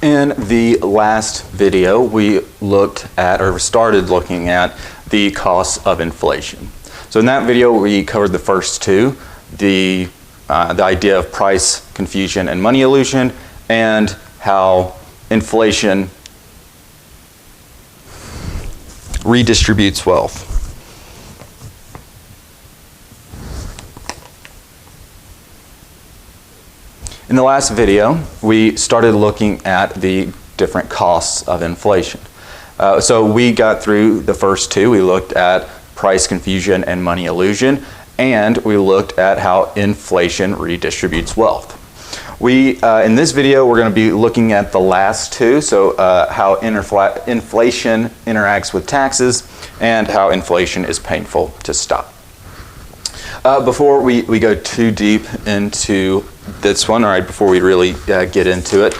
In the last video, we looked at, or started looking at, the costs of inflation. So in that video, we covered the first two, the idea of price confusion and money illusion, and how inflation redistributes wealth. In the last video, we started looking at the different costs of inflation. So we got through the first two. We looked at price confusion and money illusion, and we looked at how inflation redistributes wealth. In this video, we're going to be looking at the last two, so how inflation interacts with taxes and how inflation is painful to stop. Before we go too deep into this one, before we really get into it,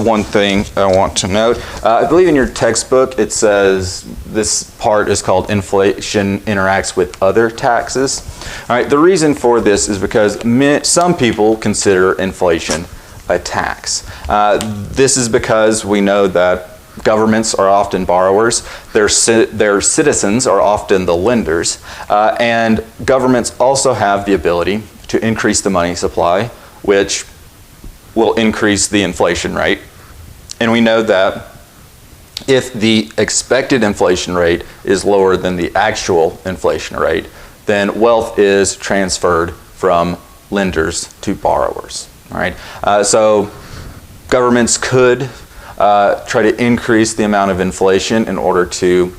one thing I want to note, I believe in your textbook it says this part is called inflation interacts with other taxes. The reason for this is because some people consider inflation a tax. This is because we know that governments are often borrowers, their citizens are often the lenders, and governments also have the ability to increase the money supply, which will increase the inflation rate. And we know that if the expected inflation rate is lower than the actual inflation rate, then wealth is transferred from lenders to borrowers. So governments could try to increase the amount of inflation in order to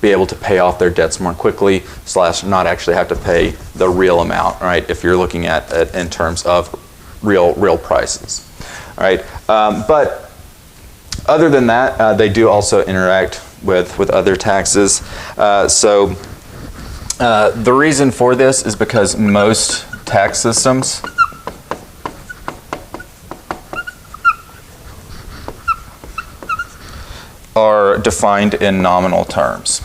be able to pay off their debts more quickly / not actually have to pay the real amount, if you're looking at it in terms of real prices. But other than that, they do also interact with other taxes. So the reason for this is because most tax systems are defined in nominal terms.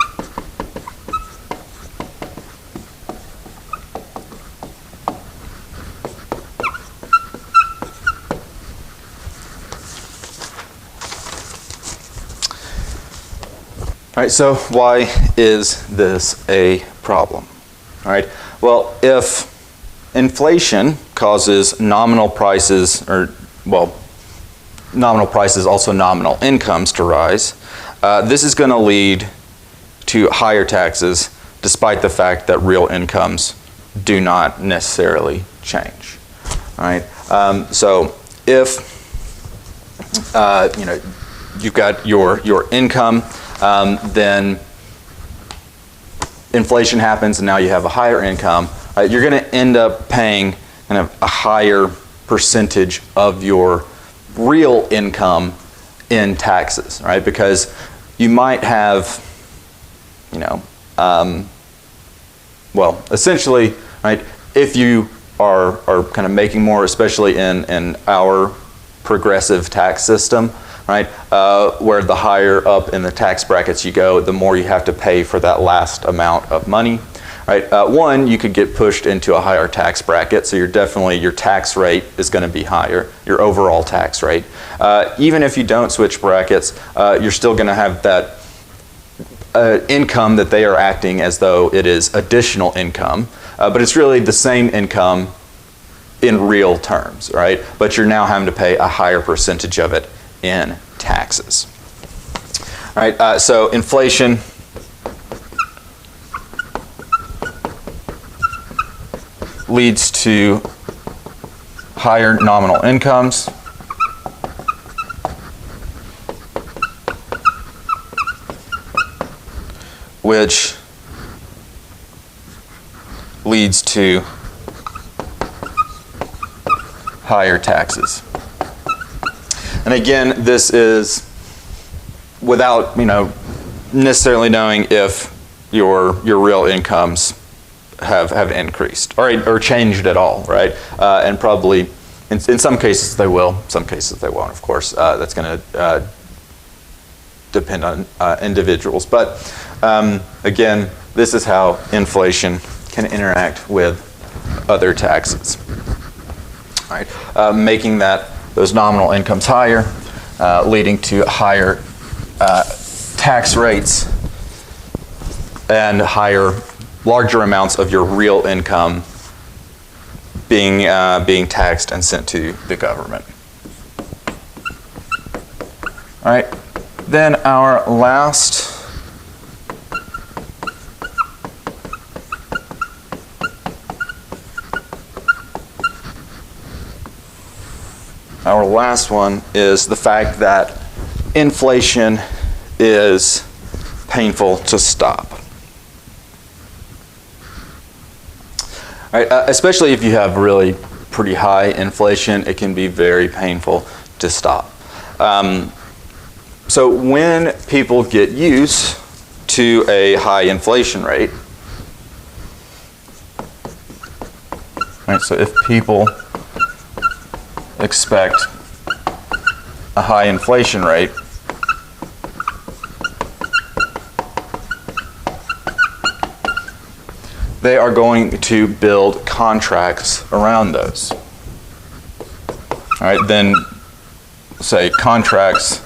So why is this a problem? Well, if inflation causes nominal prices, nominal prices, also nominal incomes to rise, this is going to lead to higher taxes despite the fact that real incomes do not necessarily change. So if you've got your income, then inflation happens and now you have a higher income, you're going to end up paying kind of a higher percentage of your real income in taxes, because you might have, essentially, if you are kind of making more, especially in our progressive tax system, where the higher up in the tax brackets you go, the more you have to pay for that last amount of money. One, you could get pushed into a higher tax bracket, so your tax rate is going to be higher, your overall tax rate. Even if you don't switch brackets, you're still going to have that income that they are acting as though it is additional income, but it's really the same income in real terms, But you're now having to pay a higher percentage of it in taxes. So inflation leads to higher nominal incomes, which leads to higher taxes. And again, this is without necessarily knowing if your real incomes have increased or changed at all, and probably in some cases they will, some cases they won't, of course. That's going to depend on individuals. But again, this is how inflation can interact with other taxes. Making those nominal incomes higher, leading to higher tax rates and larger amounts of your real income being taxed and sent to the government. All right, then our last one is the fact that inflation is painful to stop. All right, especially if you have really pretty high inflation, it can be very painful to stop. So when people get used to a high inflation rate, all right, so if people expect a high inflation rate, they are going to build contracts around those. All right, then say contracts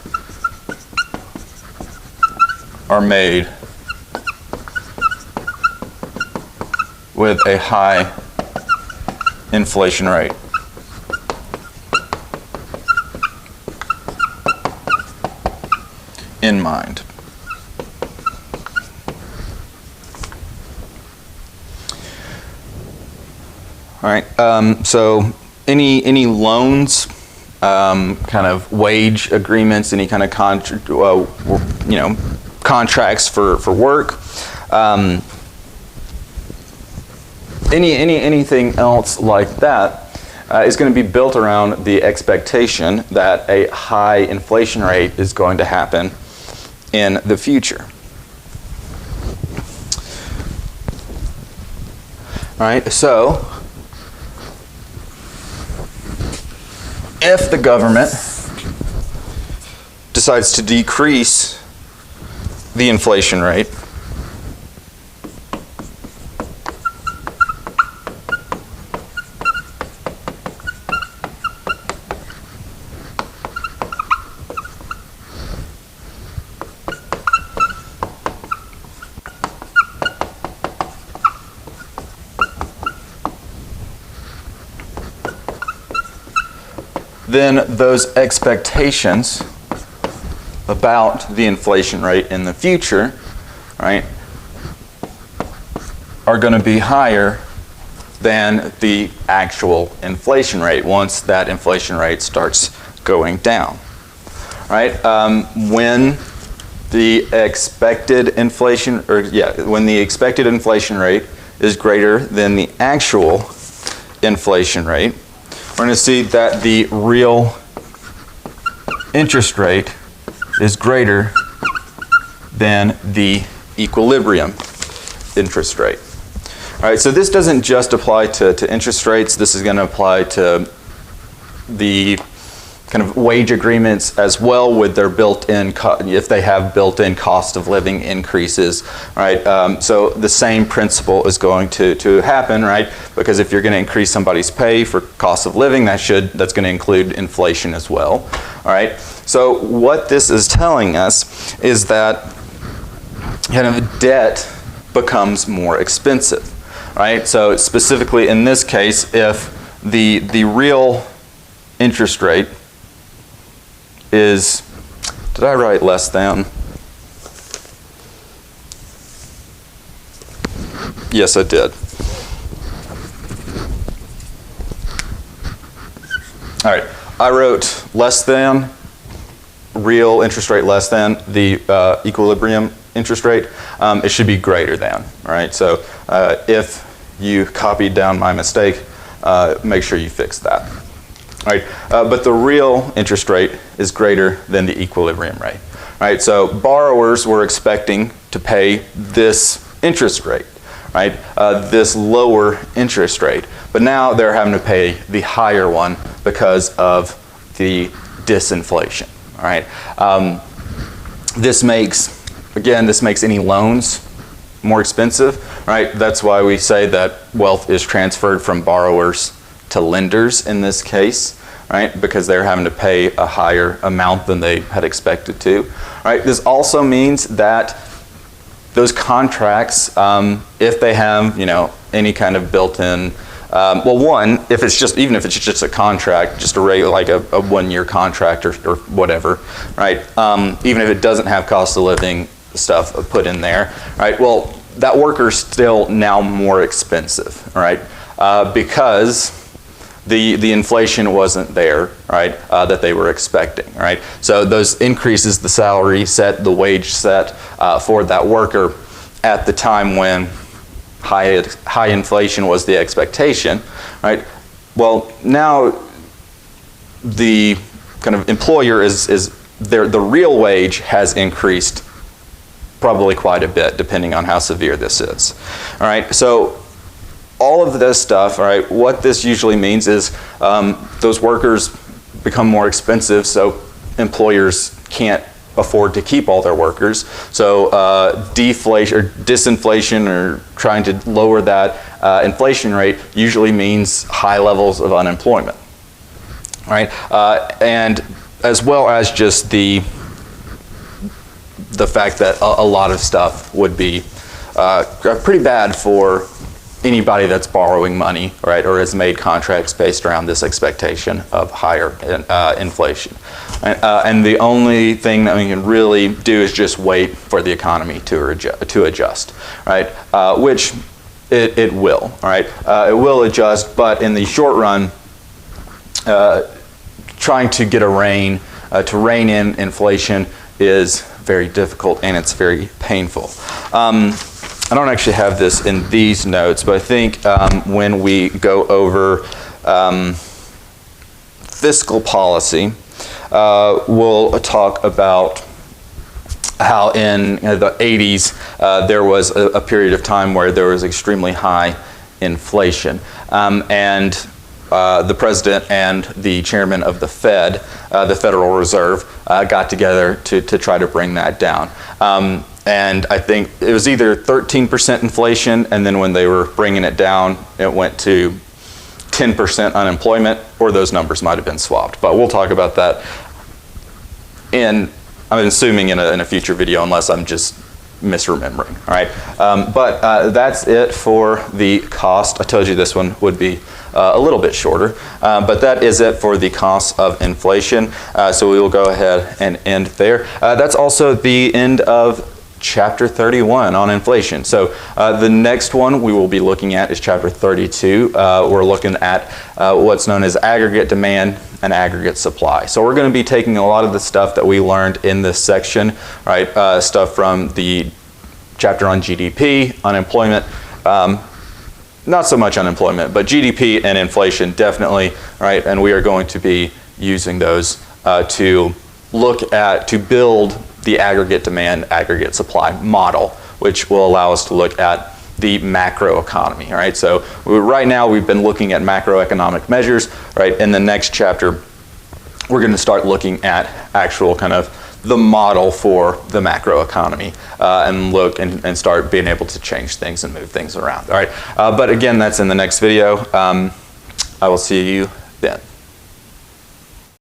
are made with a high inflation rate. In mind. All right. So any loans, kind of wage agreements, any kind of contracts for work, anything else like that is going to be built around the expectation that a high inflation rate is going to happen in the future. All right, so if the government decides to decrease the inflation rate, then those expectations about the inflation rate in the future, right, are going to be higher than the actual inflation rate once that inflation rate starts going down, right? When the expected inflation, when the expected inflation rate is greater than the actual inflation rate, we're going to see that the real interest rate is greater than the equilibrium interest rate. All right, so this doesn't just apply to interest rates. This is going to apply to the kind of wage agreements as well, with their built-in, if they have built-in cost of living increases, right? So the same principle is going to happen, right? Because if you're going to increase somebody's pay for cost of living, that's going to include inflation as well, all right? So what this is telling us is that kind of debt becomes more expensive, right? So specifically in this case, if the real interest rate is, did I write less than? Yes, I did. All right, I wrote less than, real interest rate less than the equilibrium interest rate. It should be greater than, all right? So if you copied down my mistake, make sure you fix that. All right, but the real interest rate is greater than the equilibrium rate. All right, so borrowers were expecting to pay this interest rate, right? This lower interest rate, but now they're having to pay the higher one because of the disinflation. All right, this makes any loans more expensive, right? That's why we say that wealth is transferred from borrowers to lenders in this case, right? Because they're having to pay a higher amount than they had expected to, right? This also means that those contracts, if they have, any kind of built-in, well, one, even if it's just a contract, just a regular, like a 1-year contract or whatever, right? Even if it doesn't have cost of living stuff put in there, right? Well, that worker's still now more expensive, right? Because the inflation wasn't there, right? That they were expecting, right? So those increases, the salary set, the wage set for that worker at the time when high inflation was the expectation, right? Well, now the kind of employer the real wage has increased probably quite a bit, depending on how severe this is. All right, so all of this stuff, all right, what this usually means is those workers become more expensive, so employers can't afford to keep all their workers. So deflation or disinflation, or trying to lower that inflation rate, usually means high levels of unemployment, right? And as well as just the fact that a lot of stuff would be pretty bad for anybody that's borrowing money, right, or has made contracts based around this expectation of higher inflation. And the only thing that we can really do is just wait for the economy to adjust, right, which it will, right? It will adjust, but in the short run, trying to get to rein in inflation is very difficult, and it's very painful. I don't actually have this in these notes, but I think when we go over fiscal policy, we'll talk about how in the 80s there was a period of time where there was extremely high inflation. And the president and the chairman of the Fed, the Federal Reserve, got together to try to bring that down. And I think it was either 13% inflation, and then when they were bringing it down, it went to 10% unemployment, or those numbers might have been swapped. But we'll talk about that I'm assuming in a future video, unless I'm just misremembering, all right? But that's it for the cost. I told you this one would be a little bit shorter, but that is it for the cost of inflation. So we will go ahead and end there. That's also the end of Chapter 31 on inflation. So the next one we will be looking at is Chapter 32. We're looking at what's known as aggregate demand and aggregate supply. So we're going to be taking a lot of the stuff that we learned in this section, right? Stuff from the chapter on GDP, unemployment, not so much unemployment, but GDP and inflation definitely, right? And we are going to be using those to build the aggregate demand, aggregate supply model, which will allow us to look at the macro economy, all right? So right now we've been looking at macroeconomic measures, right? In the next chapter, we're going to start looking at actual kind of the model for the macro economy and look and start being able to change things and move things around, all right? But again, that's in the next video. I will see you then.